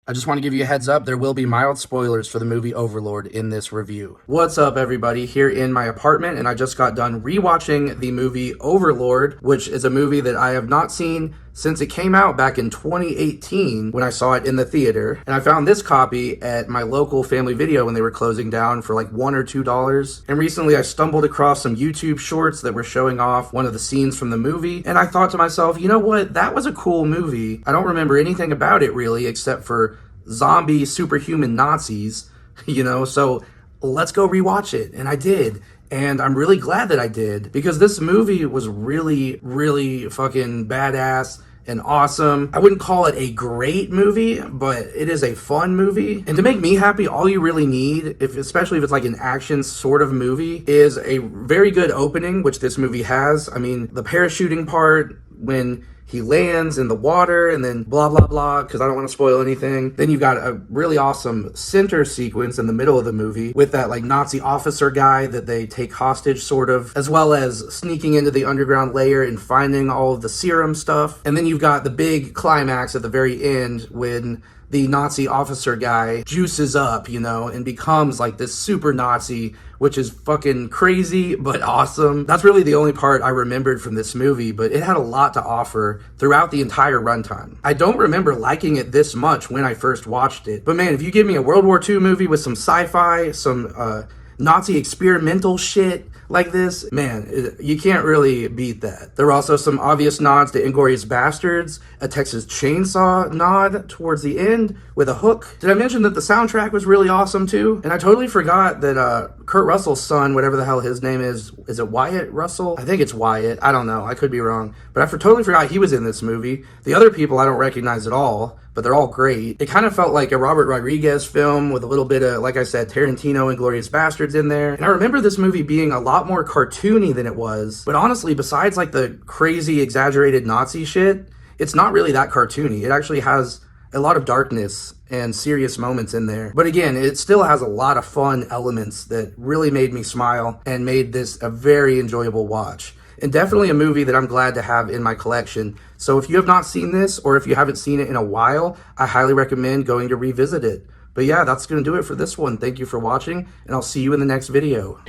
I just want to give you a heads up, there will be mild spoilers for the movie Overlord in this review. What's up, everybody? Here in my apartment, and I just got done rewatching the movie Overlord, which is a movie that I have not seen since it came out back in 2018 when I saw it in the theater. And I found this copy at my local Family Video when they were closing down for like $1 or $2. And recently I stumbled across some YouTube shorts that were showing off one of the scenes from the movie. And I thought to myself, you know what? That was a cool movie. I don't remember anything about it really, except for zombie superhuman Nazis, so let's go rewatch it. And I did. And I'm really glad that I did, because this movie was really, really fucking badass and awesome. I wouldn't call it a great movie, but it is a fun movie. And to make me happy, all you really need, especially if it's like an action sort of movie, is a very good opening, which this movie has. I mean, the parachuting part, when he lands in the water, and then blah, blah, blah, because I don't want to spoil anything. Then you've got a really awesome center sequence in the middle of the movie with that like Nazi officer guy that they take hostage sort of, as well as sneaking into the underground layer and finding all of the serum stuff. And then you've got the big climax at the very end when the Nazi officer guy juices up, and becomes like this super Nazi, which is fucking crazy but awesome. That's really the only part I remembered from this movie, but it had a lot to offer throughout the entire runtime. I don't remember liking it this much when I first watched it, but man, if you give me a World War II movie with some sci-fi, some Nazi experimental shit like this, man, you can't really beat that. There were also some obvious nods to Inglourious Basterds, a Texas Chainsaw nod towards the end with a hook. Did I mention that the soundtrack was really awesome too? And I totally forgot that Kurt Russell's son, whatever the hell his name is it Wyatt Russell? I think it's Wyatt. I don't know. I could be wrong. But I totally forgot he was in this movie. The other people I don't recognize at all, but they're all great. It kind of felt like a Robert Rodriguez film with a little bit of, like I said, Tarantino and Inglourious Basterds in there. And I remember this movie being a lot more cartoony than it was. But honestly, besides like the crazy exaggerated Nazi shit, it's not really that cartoony. It actually has a lot of darkness and serious moments in there. But again, it still has a lot of fun elements that really made me smile and made this a very enjoyable watch. And definitely a movie that I'm glad to have in my collection. So if you have not seen this, or if you haven't seen it in a while, I highly recommend going to revisit it. But yeah, that's going to do it for this one. Thank you for watching, and I'll see you in the next video.